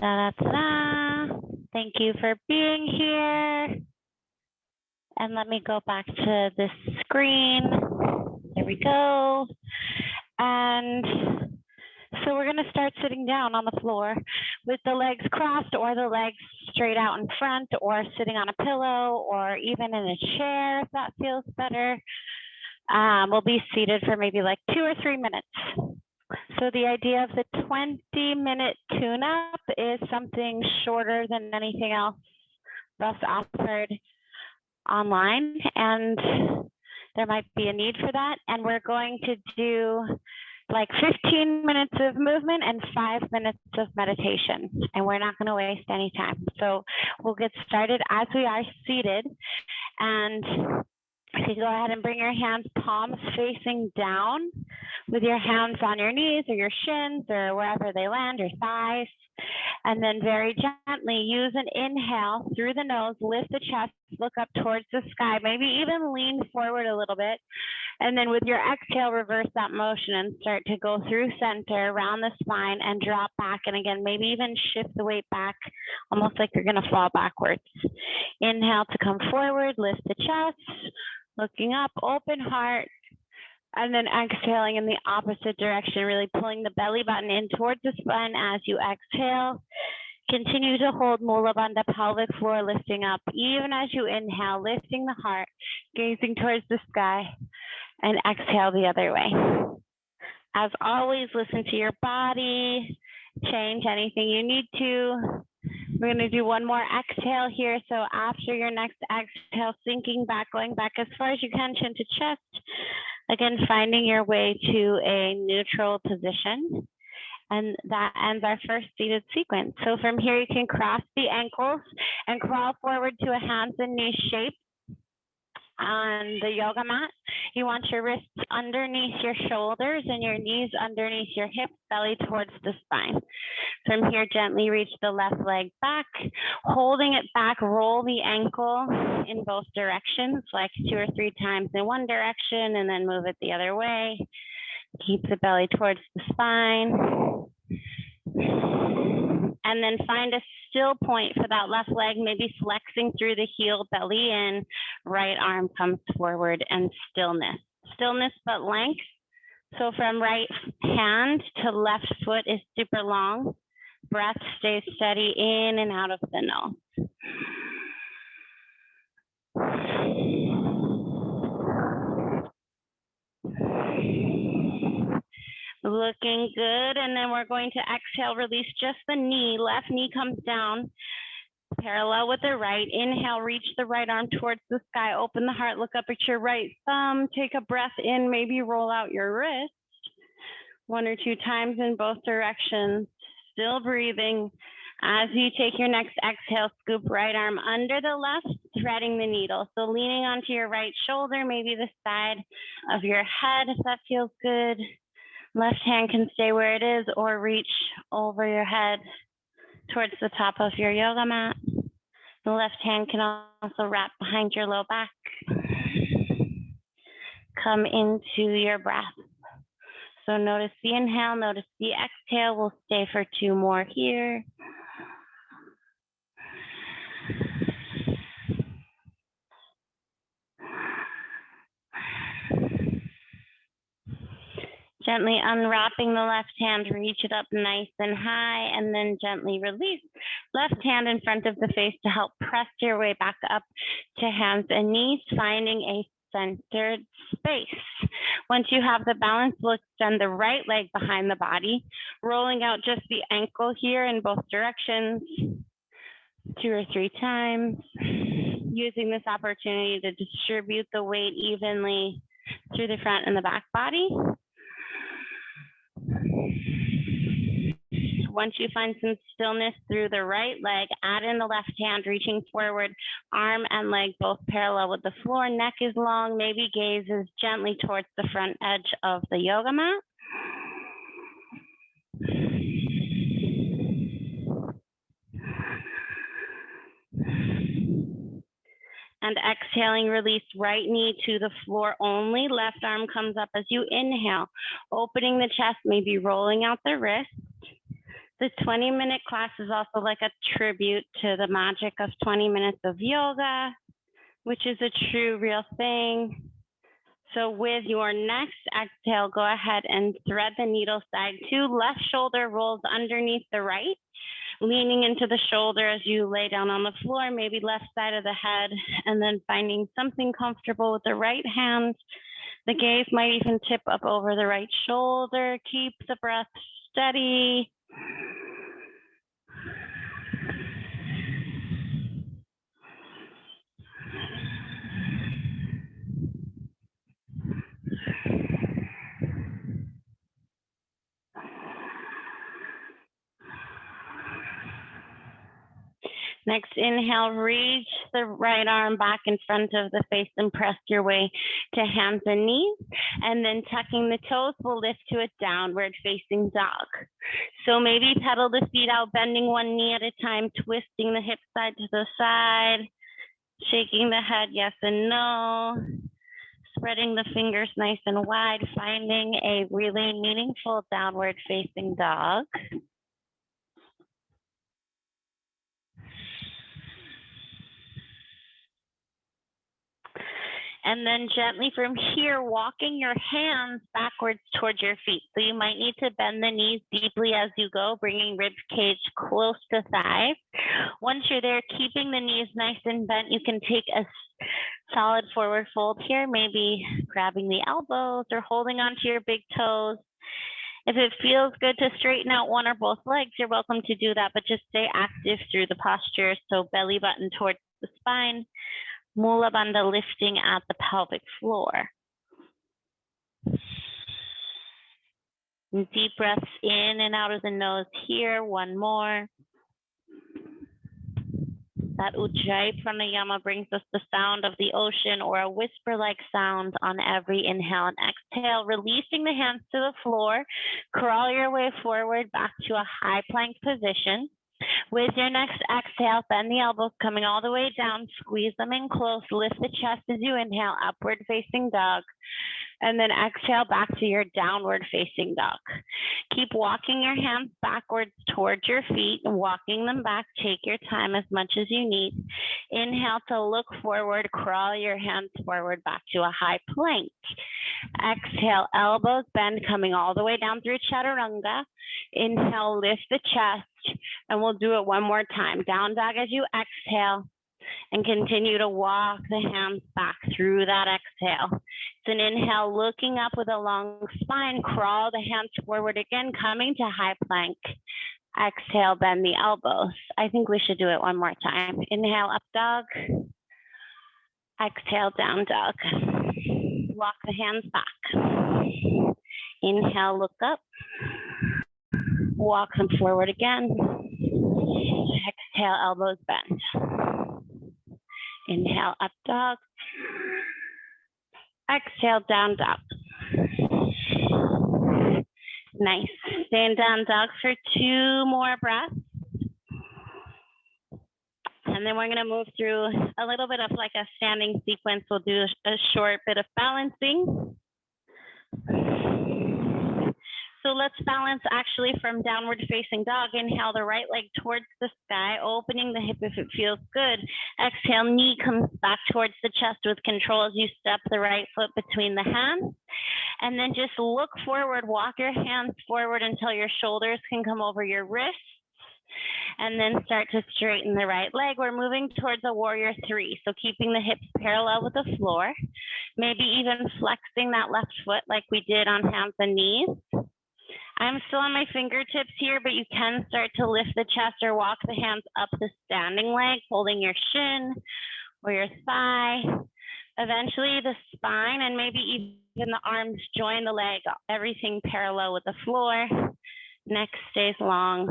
Da, da, da. Thank you for being here. And let me go back to this screen. There we go. And so we're going to start sitting down on the floor with the legs crossed or the legs straight out in front, or sitting on a pillow, or even in a chair if that feels better. We'll be seated for maybe like 2 or 3 minutes. So the idea of the 20-minute tune-up is something shorter than anything else that's offered online, and there might be a need for that. And we're going to do like 15 minutes of movement and 5 minutes of meditation, and we're not going to waste any time. So we'll get started as we are seated. And if you go ahead and bring your hands palms facing down, with your hands on your knees or your shins or wherever they land, your thighs. And then very gently use an inhale through the nose, lift the chest, look up towards the sky, maybe even lean forward a little bit. And then with your exhale, reverse that motion and start to go through center, around the spine, and drop back. And again, maybe even shift the weight back, almost like you're going to fall backwards. Inhale to come forward, lift the chest, looking up, open heart. And then exhaling in the opposite direction, really pulling the belly button in towards the spine as you exhale. Continue to hold Mula Bandha, pelvic floor lifting up, even as you inhale, lifting the heart, gazing towards the sky, and exhale the other way. As always, listen to your body, change anything you need to. We're going to do one more exhale here. So after your next exhale, sinking back, going back as far as you can, chin to chest. Again, finding your way to a neutral position. And that ends our first seated sequence. So from here, you can cross the ankles and crawl forward to a hands and knees shape on the yoga mat. You want your wrists underneath your shoulders and your knees underneath your hips, belly towards the spine. From here, gently reach the left leg back, holding it back, roll the ankle in both directions, like 2 or 3 times in one direction, and then move it the other way. Keep the belly towards the spine. And then find a still point for that left leg, maybe flexing through the heel, belly in, right arm comes forward, and stillness. Stillness but length. So from right hand to left foot is super long. Breath stays steady in and out of the nose. Looking good. And then we're going to exhale, release just the knee. Left knee comes down, parallel with the right. Inhale, reach the right arm towards the sky. Open the heart, look up at your right thumb. Take a breath in, maybe roll out your wrist 1 or 2 times in both directions. Still breathing. As you take your next exhale, scoop right arm under the left, threading the needle. So leaning onto your right shoulder, maybe the side of your head if that feels good. Left hand can stay where it is or reach over your head towards the top of your yoga mat. The left hand can also wrap behind your low back. Come into your breath. So notice the inhale, notice the exhale. We'll stay for 2 more here. Gently unwrapping the left hand, reach it up nice and high, and then gently release. Left hand in front of the face to help press your way back up to hands and knees, finding a centered space. Once you have the balance, we'll extend the right leg behind the body, rolling out just the ankle here in both directions, 2 or 3 times, using this opportunity to distribute the weight evenly through the front and the back body. Once you find some stillness through the right leg, add in the left hand, reaching forward, arm and leg both parallel with the floor. Neck is long, maybe gazes gently towards the front edge of the yoga mat. And exhaling, release right knee to the floor only. Left arm comes up as you inhale, opening the chest, maybe rolling out the wrist. The 20-minute class is also like a tribute to the magic of 20 minutes of yoga, which is a true, real thing. So with your next exhale, go ahead and thread the needle side 2. Left shoulder rolls underneath the right, leaning into the shoulder as you lay down on the floor, maybe left side of the head, and then finding something comfortable with the right hand. The gaze might even tip up over the right shoulder. Keep the breath steady. Next, inhale, reach the right arm back in front of the face and press your way to hands and knees. And then tucking the toes, we'll lift to a downward facing dog. So maybe pedal the feet out, bending one knee at a time, twisting the hip side to the side, shaking the head yes and no, spreading the fingers nice and wide, finding a really meaningful downward facing dog. And then gently from here, walking your hands backwards towards your feet. So you might need to bend the knees deeply as you go, bringing rib cage close to thighs. Once you're there, keeping the knees nice and bent, you can take a solid forward fold here, maybe grabbing the elbows or holding onto your big toes. If it feels good to straighten out one or both legs, you're welcome to do that, but just stay active through the posture. So belly button towards the spine. Mula bandha lifting at the pelvic floor. Deep breaths in and out of the nose here. One more. That Ujjayi pranayama brings us the sound of the ocean or a whisper-like sound on every inhale and exhale, releasing the hands to the floor. Crawl your way forward back to a high plank position. With your next exhale, bend the elbows coming all the way down, squeeze them in close, lift the chest as you inhale, upward facing dog, and then exhale back to your downward facing dog. Keep walking your hands backwards towards your feet and walking them back. Take your time as much as you need. Inhale to look forward, crawl your hands forward back to a high plank. Exhale, elbows bend coming all the way down through chaturanga. Inhale, lift the chest, and we'll do it one more time. Down dog as you exhale, and continue to walk the hands back through that exhale. It's an inhale, looking up with a long spine, crawl the hands forward again, coming to high plank. Exhale, bend the elbows. I think we should do it one more time. Inhale, up dog. Exhale, down dog. Walk the hands back. Inhale, look up. Walk them forward again. Exhale, elbows bend. Inhale, up dog. Exhale, down dog. Nice. Stay in down dog for 2 more breaths. And then we're going to move through a little bit of like a standing sequence. We'll do a short bit of balancing. So let's balance actually from downward facing dog. Inhale the right leg towards the sky, opening the hip if it feels good. Exhale, knee comes back towards the chest with control as you step the right foot between the hands. And then just look forward, walk your hands forward until your shoulders can come over your wrists. And then start to straighten the right leg. We're moving towards a warrior 3. So keeping the hips parallel with the floor, maybe even flexing that left foot like we did on hands and knees. I'm still on my fingertips here, but you can start to lift the chest or walk the hands up the standing leg, holding your shin or your thigh. Eventually the spine and maybe even the arms join the leg, everything parallel with the floor. Neck stays long.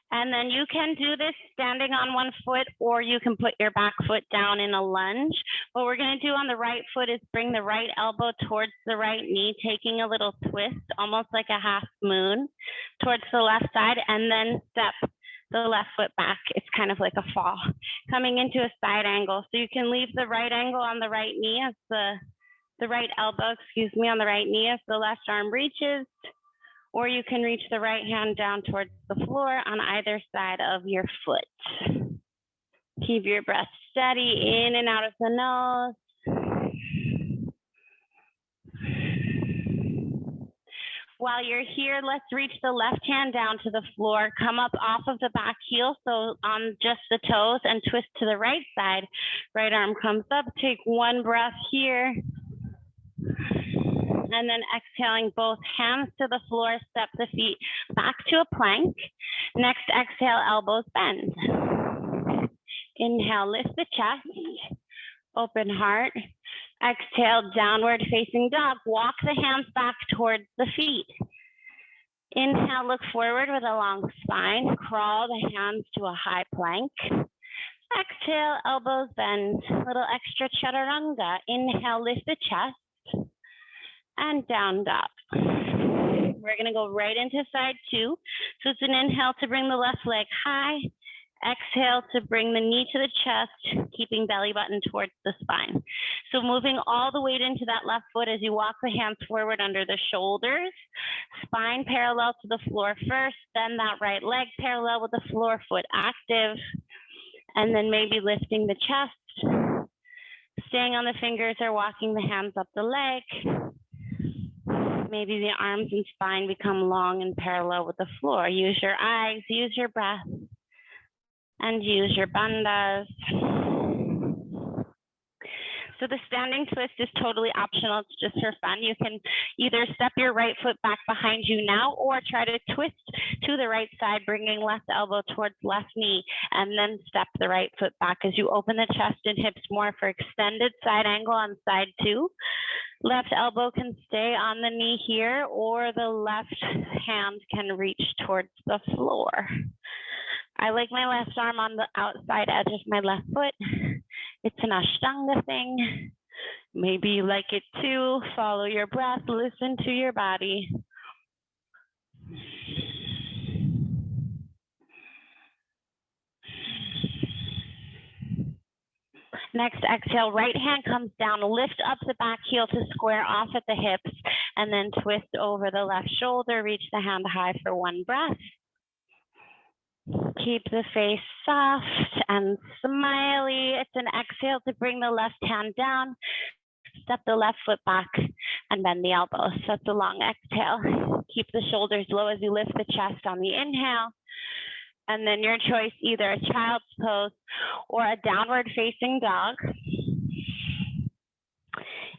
And then you can do this standing on one foot, or you can put your back foot down in a lunge. What we're going to do on the right foot is bring the right elbow towards the right knee, taking a little twist, almost like a half moon, towards the left side, and then step the left foot back. It's kind of like a fall, coming into a side angle. So you can leave the right angle on the right knee as the right elbow, excuse me, on the right knee as the left arm reaches, or you can reach the right hand down towards the floor on either side of your foot. Keep your breath steady in and out of the nose. While you're here, let's reach the left hand down to the floor, come up off of the back heel, so on just the toes, and twist to the right side. Right arm comes up, take one breath here. And then exhaling both hands to the floor, step the feet back to a plank. Next, exhale, elbows bend. Inhale, lift the chest, open heart. Exhale, downward facing dog. Walk the hands back towards the feet. Inhale, look forward with a long spine. Crawl the hands to a high plank. Exhale, elbows bend. Little extra chaturanga. Inhale, lift the chest. And down dog. We're gonna go right into side two. So it's an inhale to bring the left leg high. Exhale to bring the knee to the chest, keeping belly button towards the spine. So moving all the weight into that left foot as you walk the hands forward under the shoulders, spine parallel to the floor first, then that right leg parallel with the floor, foot active, and then maybe lifting the chest, staying on the fingers or walking the hands up the leg. Maybe the arms and spine become long and parallel with the floor. Use your eyes, use your breath, and use your bandhas. So the standing twist is totally optional. It's just for fun. You can either step your right foot back behind you now or try to twist to the right side, bringing left elbow towards left knee, and then step the right foot back as you open the chest and hips more for extended side angle on side two. Left elbow can stay on the knee here, or the left hand can reach towards the floor. I like my left arm on the outside edge of my left foot. It's an Ashtanga thing. Maybe you like it too. Follow your breath, listen to your body. Next, exhale, right hand comes down, lift up the back heel to square off at the hips, and then twist over the left shoulder, reach the hand high for one breath. Keep the face soft and smiley. It's an exhale to bring the left hand down, step the left foot back, and bend the elbows. So it's a long exhale. Keep the shoulders low as you lift the chest on the inhale. And then your choice, either a child's pose or a downward facing dog.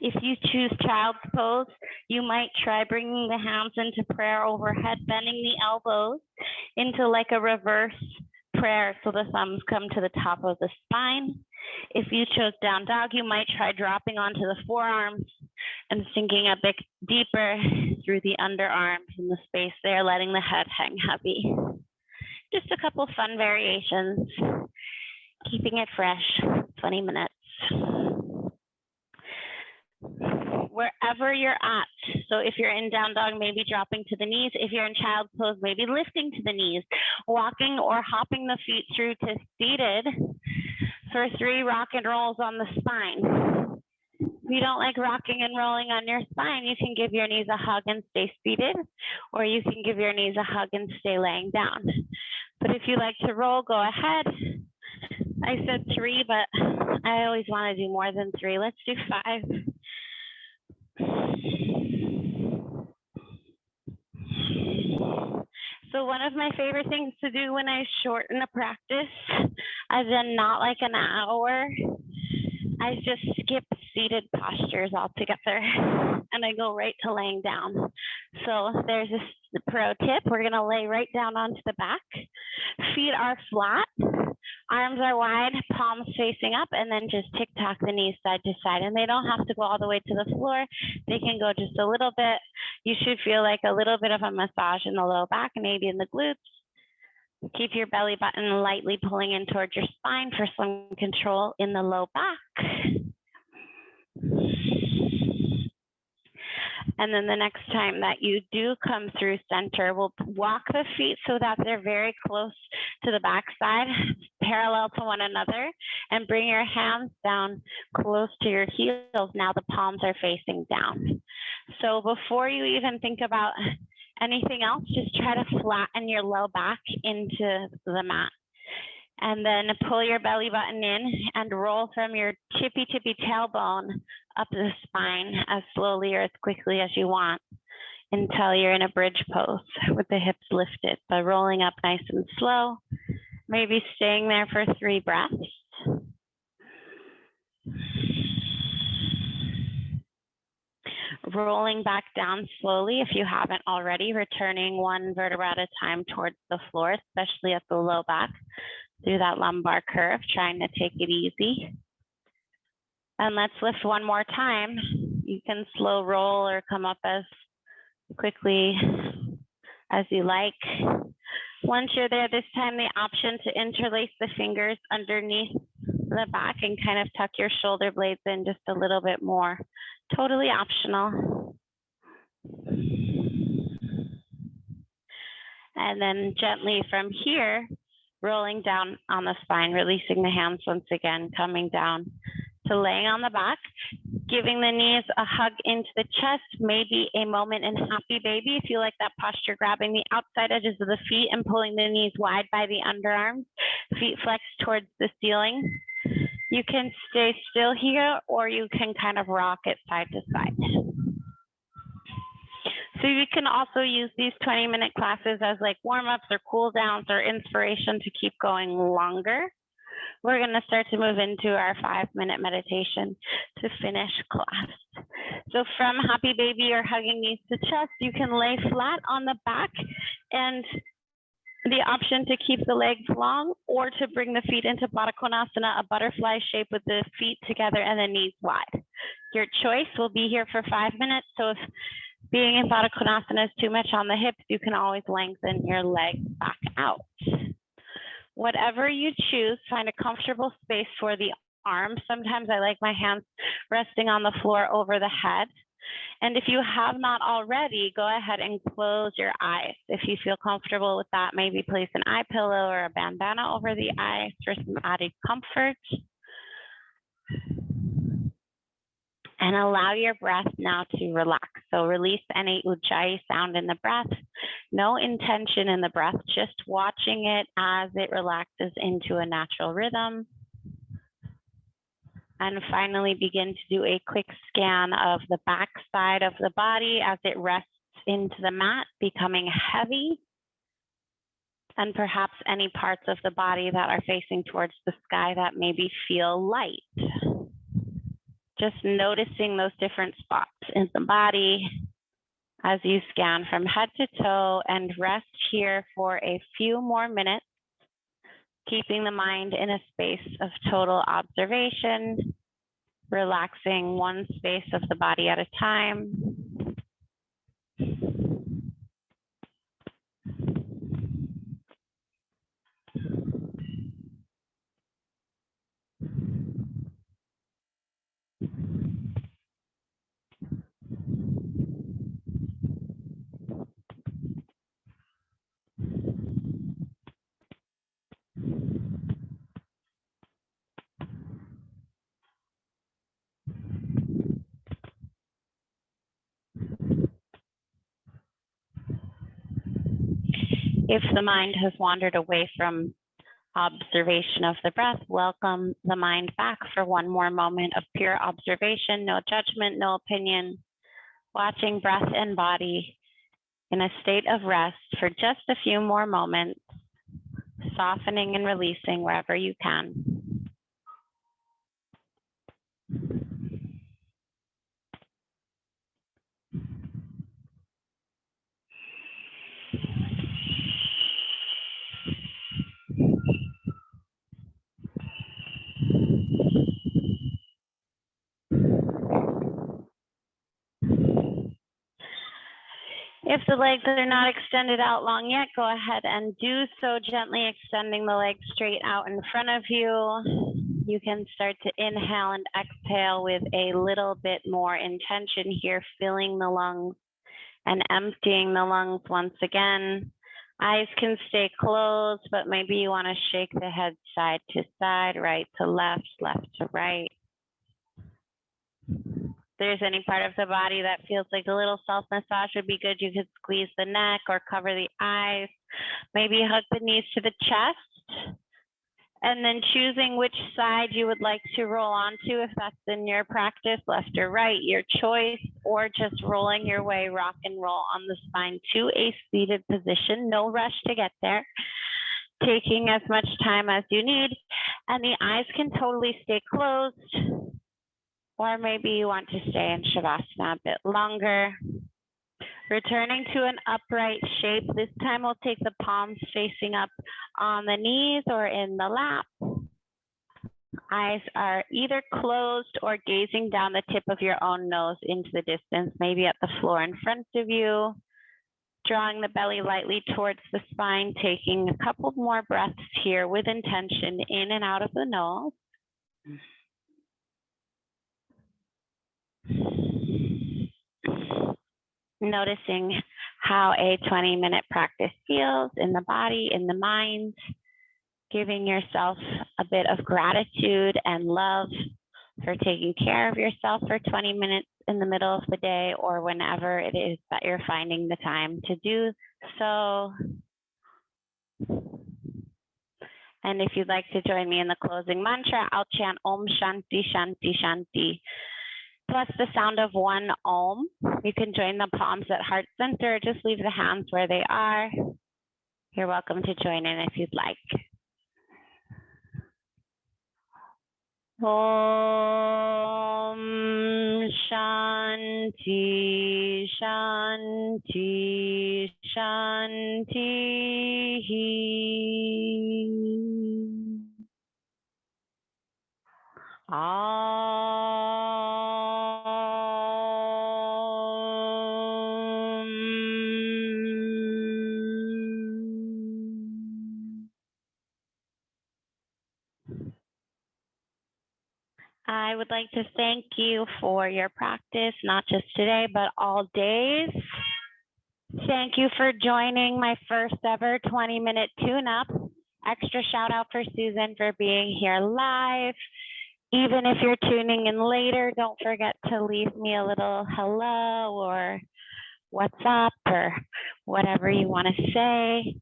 If you choose child's pose, you might try bringing the hands into prayer overhead, bending the elbows into like a reverse prayer so the thumbs come to the top of the spine. If you chose down dog, you might try dropping onto the forearms and sinking a bit deeper through the underarms in the space there, letting the head hang heavy. Just a couple fun variations, keeping it fresh, 20 minutes. Wherever you're at, so if you're in down dog, maybe dropping to the knees. If you're in child's pose, maybe lifting to the knees, walking or hopping the feet through to seated for 3 rock and rolls on the spine. If you don't like rocking and rolling on your spine, you can give your knees a hug and stay seated, or you can give your knees a hug and stay laying down. But if you like to roll, go ahead. I said 3, but I always want to do more than 3. Let's do 5. So one of my favorite things to do when I shorten a practice, as in not like an hour, I just skip seated postures altogether and I go right to laying down. So there's this pro tip. We're gonna lay right down onto the back. Feet are flat, arms are wide, palms facing up, and then just tick-tock the knees side to side. And they don't have to go all the way to the floor. They can go just a little bit. You should feel like a little bit of a massage in the low back, maybe in the glutes. Keep your belly button lightly pulling in towards your spine for some control in the low back. And then the next time that you do come through center, we'll walk the feet so that they're very close to the backside, parallel to one another, and bring your hands down close to your heels. Now the palms are facing down. So before you even think about anything else, just try to flatten your low back into the mat. And then pull your belly button in and roll from your tippy tailbone up the spine as slowly or as quickly as you want until you're in a bridge pose with the hips lifted, but rolling up nice and slow, maybe staying there for 3 breaths. Rolling back down slowly if you haven't already, returning 1 vertebra at a time towards the floor, especially at the low back, through that lumbar curve, trying to take it easy. And let's lift one more time. You can slow roll or come up as quickly as you like. Once you're there, this time the option to interlace the fingers underneath the back and kind of tuck your shoulder blades in just a little bit more. Totally optional. And then gently from here, rolling down on the spine, releasing the hands once again, coming down to laying on the back, giving the knees a hug into the chest, maybe a moment in happy baby if you like that posture, grabbing the outside edges of the feet and pulling the knees wide by the underarms, feet flexed towards the ceiling. You can stay still here or you can kind of rock it side to side. So you can also use these 20-minute classes as like warm-ups or cool downs or inspiration to keep going longer. We're going to start to move into our 5-minute meditation to finish class. So from happy baby or hugging knees to chest, you can lay flat on the back and the option to keep the legs long or to bring the feet into Baddha Konasana, a butterfly shape with the feet together and the knees wide. Your choice will be here for 5 minutes. So if being in Baddha Konasana is too much on the hips, you can always lengthen your legs back out. Whatever you choose, find a comfortable space for the arms. Sometimes I like my hands resting on the floor over the head. And if you have not already, go ahead and close your eyes. If you feel comfortable with that, maybe place an eye pillow or a bandana over the eyes for some added comfort. And allow your breath now to relax. So release any ujjayi sound in the breath. No intention in the breath, just watching it as it relaxes into a natural rhythm. And finally begin to do a quick scan of the back side of the body as it rests into the mat, becoming heavy. And perhaps any parts of the body that are facing towards the sky that maybe feel light. Just noticing those different spots in the body as you scan from head to toe and rest here for a few more minutes, keeping the mind in a space of total observation, relaxing one space of the body at a time. If the mind has wandered away from observation of the breath, welcome the mind back for one more moment of pure observation, no judgment, no opinion, watching breath and body in a state of rest for just a few more moments, softening and releasing wherever you can. If the legs are not extended out long yet, go ahead and do so, gently extending the legs straight out in front of you. You can start to inhale and exhale with a little bit more intention here, filling the lungs and emptying the lungs once again. Eyes can stay closed, but maybe you want to shake the head side to side, right to left, left to right. If there's any part of the body that feels like a little self-massage would be good, you could squeeze the neck or cover the eyes. Maybe hug the knees to the chest. And then choosing which side you would like to roll onto, if that's in your practice, left or right, your choice, or just rolling your way, rock and roll on the spine to a seated position. No rush to get there. Taking as much time as you need. And the eyes can totally stay closed. Or maybe you want to stay in Shavasana a bit longer. Returning to an upright shape. This time we'll take the palms facing up on the knees or in the lap. Eyes are either closed or gazing down the tip of your own nose into the distance, maybe at the floor in front of you. Drawing the belly lightly towards the spine, taking a couple more breaths here with intention in and out of the nose. Noticing how a 20-minute practice feels in the body, in the mind, giving yourself a bit of gratitude and love for taking care of yourself for 20 minutes in the middle of the day or whenever it is that you're finding the time to do so. And if you'd like to join me in the closing mantra, I'll chant Om Shanti Shanti Shanti, plus the sound of one Om. You can join the palms at heart center, just leave the hands where they are. You're welcome to join in if you'd like. Om Shanti Shanti Shanti. I would like to thank you for your practice, not just today, but all days. Thank you for joining my first ever 20-minute tune-up. Extra shout out for Susan for being here live. Even if you're tuning in later, don't forget to leave me a little hello or what's up or whatever you want to say.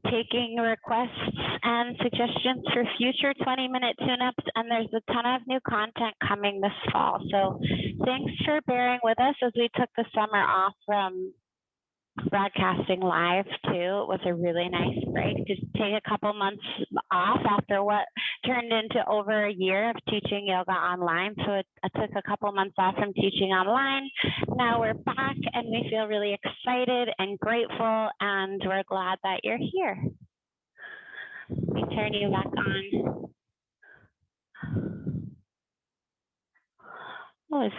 Taking requests and suggestions for future 20-minute tune-ups, and there's a ton of new content coming this fall. So thanks for bearing with us as we took the summer off from broadcasting live too. It was a really nice break to take a couple months off after what turned into over a year of teaching yoga online. So I took a couple months off from teaching online. Now we're back and we feel really excited and grateful, and we're glad that you're here. Let me turn you back on. Oh,